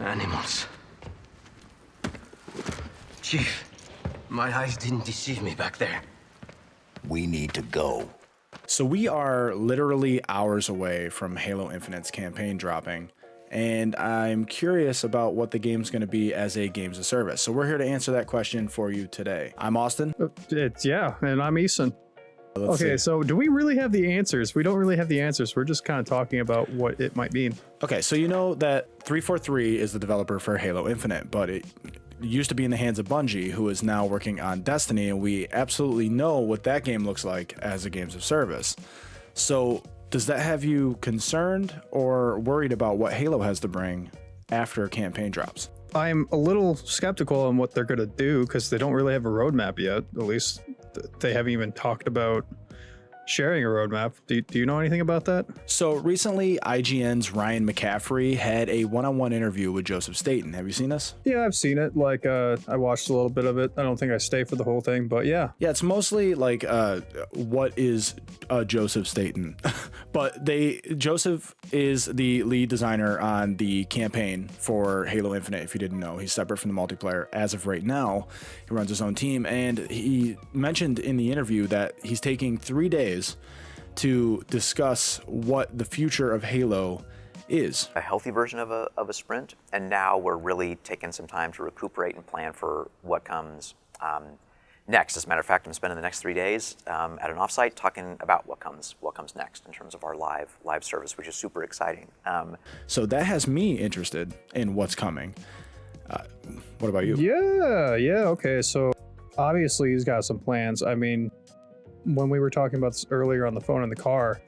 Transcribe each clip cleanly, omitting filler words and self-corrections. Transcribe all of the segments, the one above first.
Animals. Chief, my eyes didn't deceive me back there. We need to go. So we are literally hours away from Halo Infinite's campaign dropping, and I'm curious about what the game's going to be as a games of service. So we're here to answer that question for you today. I'm Austin. And I'm Eason. Okay, so do we really have the answers? We don't really have the answers. We're just kind of talking about what it might mean. Okay, so you know that 343 is the developer for Halo Infinite, but it used to be in the hands of Bungie, who is now working on Destiny, and we absolutely know what that game looks like as a games of service. So does that have you concerned or worried about what Halo has to bring after a campaign drops? I'm a little skeptical on what they're going to do because they don't really have a roadmap yet. At least they haven't even talked about sharing a roadmap. Do you know anything about that? So recently, IGN's Ryan McCaffrey had a one-on-one interview with Joseph Staten. Have you seen this? Yeah, I've seen it. I watched a little bit of it. I don't think I stay for the whole thing, but yeah. Yeah, it's mostly like what is Joseph Staten? But Joseph is the lead designer on the campaign for Halo Infinite. If you didn't know, he's separate from the multiplayer as of right now. He runs his own team, and he mentioned in the interview that he's taking 3 days to discuss what the future of Halo is. A healthy version of a sprint, and now we're really taking some time to recuperate and plan for what comes next. As a matter of fact, I'm spending the next 3 days at an offsite talking about what comes next in terms of our live service, which is super exciting. So that has me interested in what's coming. What about you? Yeah. Okay, so obviously he's got some plans. I mean, when we were talking about this earlier on the phone in the car,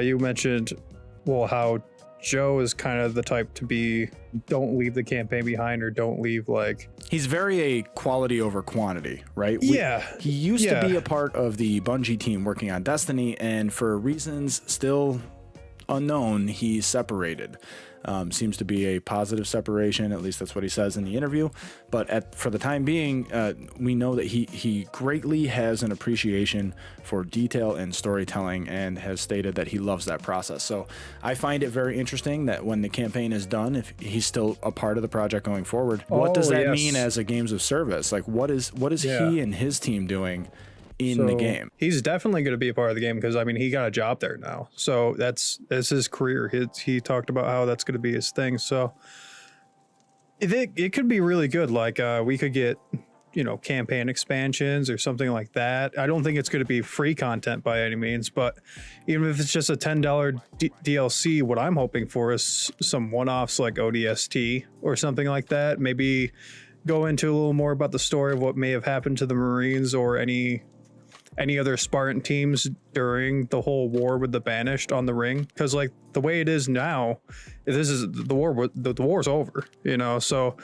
you mentioned, how Joe is kind of the type to be, don't leave the campaign behind, or don't leave He's very a quality over quantity, right? He used to be a part of the Bungie team working on Destiny, and for reasons still unknown, he separated. Seems to be a positive separation, at least that's what he says in the interview. But for the time being, we know that he greatly has an appreciation for detail and storytelling, and has stated that he loves that process. So I find it very interesting that when the campaign is done, if he's still a part of the project going forward, what does that mean as a games of service? What is he and his team doing in the game? He's definitely going to be a part of the game because, I mean, he got a job there now. So that's his career. He talked about how that's going to be his thing. So it could be really good. We could get, campaign expansions or something like that. I don't think it's going to be free content by any means, but even if it's just a $10 DLC, what I'm hoping for is some one-offs like ODST or something like that. Maybe go into a little more about the story of what may have happened to the Marines or any other Spartan teams during the whole war with the Banished on the ring, because the way it is now, this is the war. The war's over, So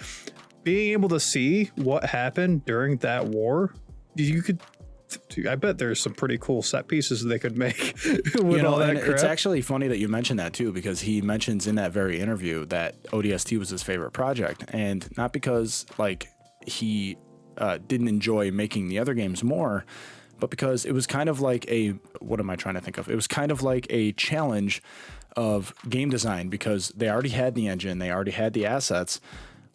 being able to see what happened during that war, I bet there's some pretty cool set pieces they could make with all that crap. It's actually funny that you mentioned that too, because he mentions in that very interview that ODST was his favorite project, and not because he didn't enjoy making the other games more, but because it was kind of like it was kind of like a challenge of game design, because they already had the engine, they already had the assets.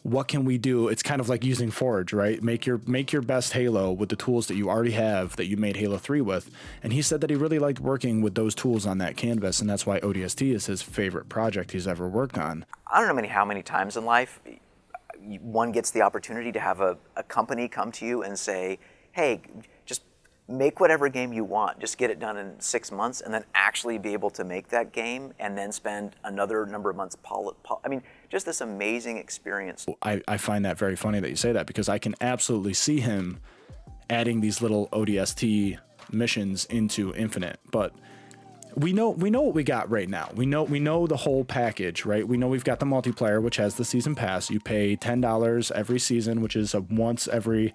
What can we do? It's kind of like using Forge, right? Make your best Halo with the tools that you already have that you made Halo 3 with. And he said that he really liked working with those tools on that canvas, and that's why ODST is his favorite project he's ever worked on. I don't know how many times in life one gets the opportunity to have a company come to you and say, hey, just make whatever game you want, just get it done in 6 months, and then actually be able to make that game and then spend another number of months just this amazing experience. I find that very funny that you say that, because I can absolutely see him adding these little ODST missions into Infinite, but we know what we got right now. We know the whole package, right? We know we've got the multiplayer, which has the season pass. You pay $10 every season, which is once every,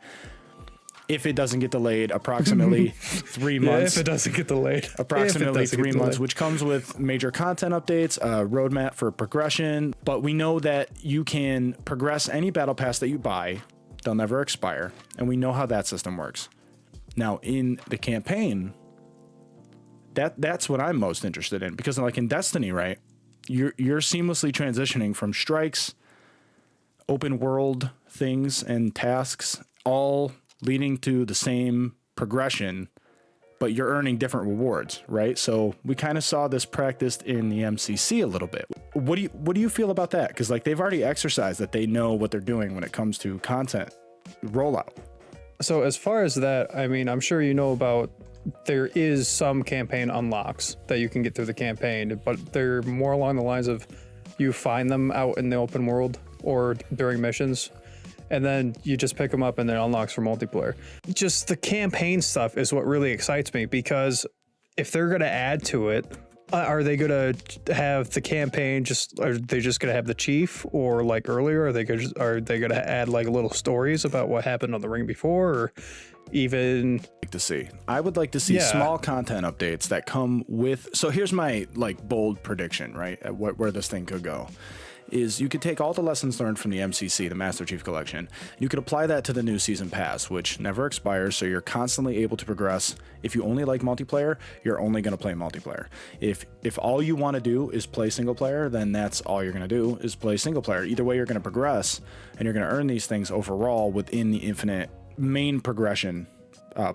if it doesn't get delayed, approximately 3 months. If it doesn't get delayed. Approximately 3 months, which comes with major content updates, a roadmap for progression. But we know that you can progress any battle pass that you buy. They'll never expire. And we know how that system works. Now, in the campaign, that's what I'm most interested in, because in Destiny, right, you're seamlessly transitioning from strikes open world things and tasks, all leading to the same progression, but you're earning different rewards, right? So we kind of saw this practiced in the MCC a little bit. What do you feel about that? Because like they've already exercised that they know what they're doing when it comes to content rollout. So as far as that, I mean, I'm sure you know about, there is some campaign unlocks that you can get through the campaign, but they're more along the lines of you find them out in the open world or during missions, and then you just pick them up and then unlocks for multiplayer. Just the campaign stuff is what really excites me, because if they're going to add to it, are they going to have the campaign are they just going to have the chief, or like earlier, are they going to add like little stories about what happened on the ring before, or even I would like to see small content updates that come with. So here's my like bold prediction, right? At where this thing could go is you could take all the lessons learned from the MCC, the Master Chief Collection. You could apply that to the new season pass, which never expires. So you're constantly able to progress. If you only like multiplayer, you're only going to play multiplayer. If all you want to do is play single player, then that's all you're going to do is play single player. Either way, you're going to progress and you're going to earn these things overall within the infinite main progression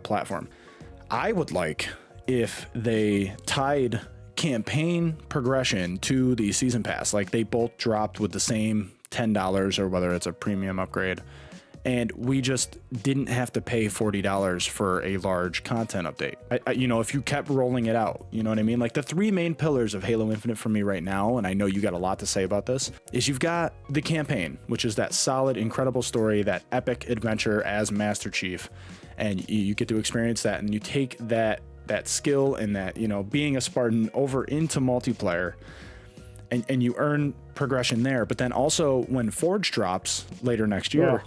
platform. I would like if they tied campaign progression to the season pass, like they both dropped with the same $10, or whether it's a premium upgrade, and we just didn't have to pay $40 for a large content update. If you kept rolling it out, you know what I mean? Like the three main pillars of Halo Infinite for me right now, and I know you got a lot to say about this, is you've got the campaign, which is that solid, incredible story, that epic adventure as Master Chief, and you get to experience that, and you take that skill and that, being a Spartan over into multiplayer, and you earn progression there. But then also when Forge drops later next year,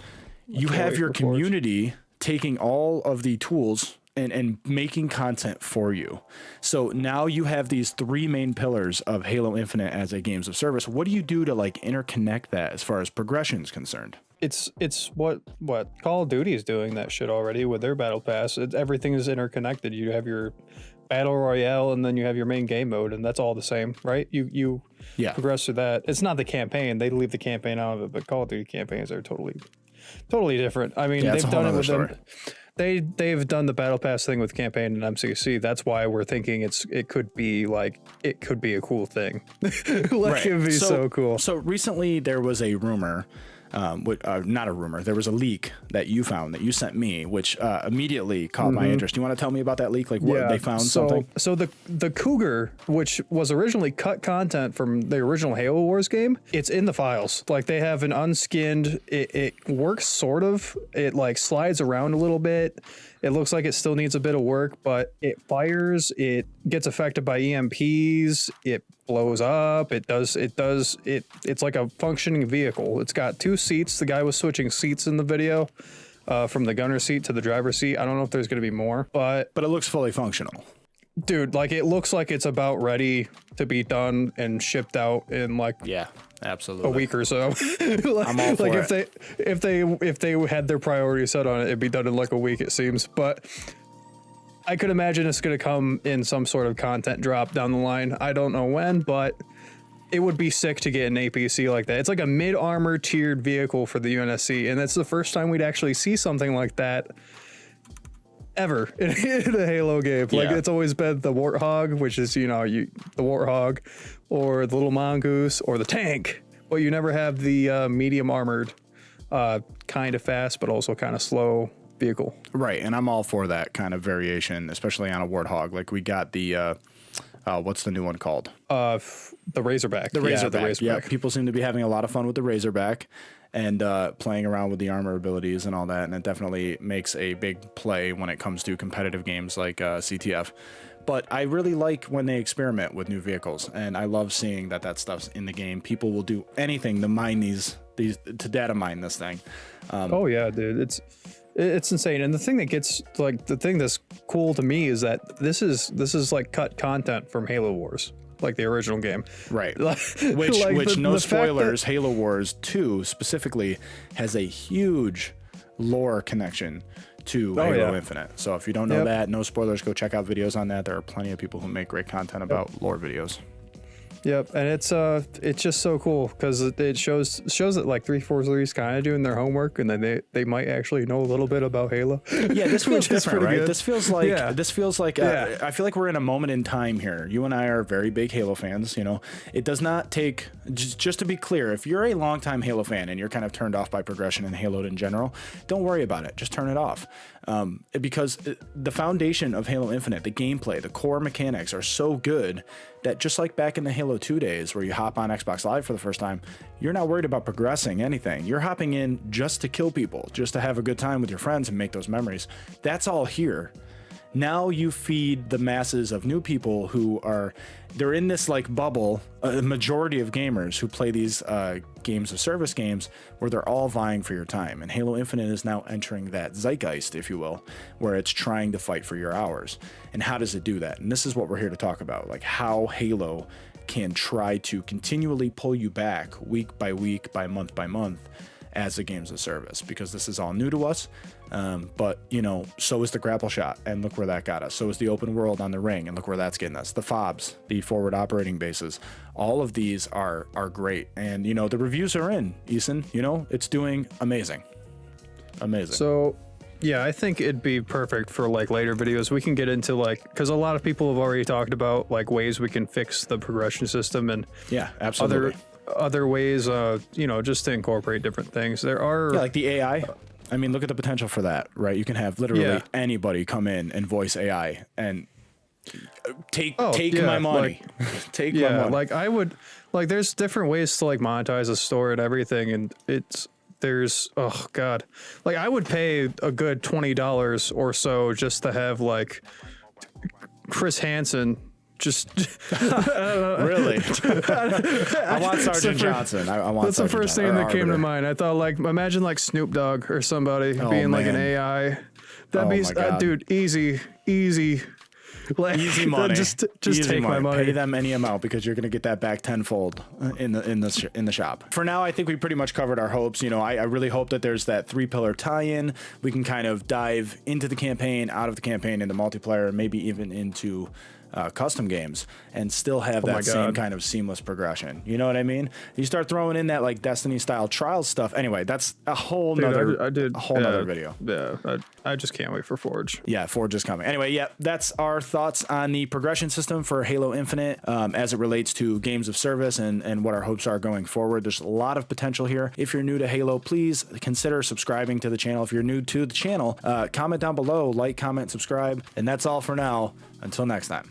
you have your community taking all of the tools and making content for you. So now you have these three main pillars of Halo Infinite as a games of service. What do you do to like interconnect that as far as progression is concerned? It's what Call of Duty is doing that shit already with their battle pass. Everything is interconnected. You have your battle royale, and then you have your main game mode, and that's all the same, right? You progress through that. It's not the campaign. They leave the campaign out of it, but Call of Duty campaigns are totally different. I mean, they've done it with them. They've done the battle pass thing with campaign and MCC. That's why we're thinking it could be a cool thing. It'd be so cool. So recently there was a rumor. Not a rumor. There was a leak that you found, that you sent me, which immediately caught my interest. You want to tell me about that leak? Like what they found something? So the Cougar, which was originally cut content from the original Halo Wars game, it's in the files. Like they have an unskinned, it works sort of. It like slides around a little bit. It looks like it still needs a bit of work, but it fires, it gets affected by EMPs, it blows up, it's like a functioning vehicle. It's got two seats. The guy was switching seats in the video from the gunner seat to the driver's seat. I don't know if there's going to be more, but it looks fully functional. Dude, like it looks like it's about ready to be done and shipped out in absolutely a week or so. I'm all for it. If they had their priority set on it, it'd be done in like a week, it seems. But I could imagine it's going to come in some sort of content drop down the line. I don't know when, but it would be sick to get an APC like that. It's like a mid-armor tiered vehicle for the UNSC, and that's the first time we'd actually see something like that ever in a Halo game. Like it's always been the Warthog, which is the Warthog, or the little mongoose, or the tank, but you never have the medium armored, kind of fast but also kind of slow vehicle. Right, and I'm all for that kind of variation, especially on a Warthog. Like we got the what's the new one called? The Razorback. The Razorback. Yeah, people seem to be having a lot of fun with the Razorback and playing around with the armor abilities and all that, and it definitely makes a big play when it comes to competitive games like CTF. But I really like when they experiment with new vehicles, and I love seeing that stuff's in the game. People will do anything to mine these to data mine this thing. Oh yeah, dude, it's insane. And the thing that's cool to me is that this is like cut content from Halo Wars, like the original game, right? Which no spoilers, Halo Wars 2 specifically has a huge lore connection to Halo Infinite. So if you don't know that, no spoilers, go check out videos on that. There are plenty of people who make great content about lore videos. Yep, and it's just so cool because it shows that like 343 is kind of doing their homework, and then they might actually know a little bit about Halo. Yeah, this feels different, right? Good. This feels like I feel like we're in a moment in time here. You and I are very big Halo fans. You know, it does not take just to be clear. If you're a longtime Halo fan and you're kind of turned off by progression and Halo in general, don't worry about it. Just turn it off. Because the foundation of Halo Infinite, the gameplay, the core mechanics are so good that just like back in the Halo 2 days where you hop on Xbox Live for the first time, you're not worried about progressing anything. You're hopping in just to kill people, just to have a good time with your friends and make those memories. That's all here. Now you feed the masses of new people who they're in this like bubble, a majority of gamers who play these games of service games where they're all vying for your time. And Halo Infinite is now entering that zeitgeist, if you will, where it's trying to fight for your hours. And how does it do that? And this is what we're here to talk about, like how Halo can try to continually pull you back week by week, by month, as the games of service, because this is all new to us. But you know, so is the grapple shot, and look where that got us. So is the open world on the ring, and look where that's getting us. The FOBs, the forward operating bases, all of these are great. And you know, the reviews are in, Eason. You know, it's doing amazing. So yeah, I think it'd be perfect for like later videos. We can get into like, because a lot of people have already talked about like ways we can fix the progression system and yeah, absolutely. Other ways, you know, just to incorporate different things. There are like the AI. I mean, look at the potential for that, right? You can have literally anybody come in and voice AI and take my money. Like, take my money. Like I would, like there's different ways to like monetize a store and everything, and there's oh god, like I would pay a good $20 or so just to have like Chris Hansen. Just really, I want Sergeant Johnson. I want. That's the first thing that came to mind. I thought like imagine like Snoop Dogg or somebody being like an AI. That'd be dude, easy. Like, easy money. Just easy take money. my money. Pay them any amount because you're gonna get that back tenfold in the shop. For now, I think we pretty much covered our hopes. You know, I really hope that there's that 3-pillar tie-in. We can kind of dive into the campaign, out of the campaign, into multiplayer, maybe even into custom games, and still have that same kind of seamless progression. You know what I mean? You start throwing in that like Destiny style trials stuff. Anyway, that's a whole nother video. Yeah, I just can't wait for Forge. Yeah, Forge is coming. Anyway, yeah, that's our thoughts on the progression system for Halo Infinite as it relates to games of service and what our hopes are going forward. There's a lot of potential here. If you're new to Halo, please consider subscribing to the channel. If you're new to the channel, comment down below, like, comment, subscribe, and that's all for now. Until next time.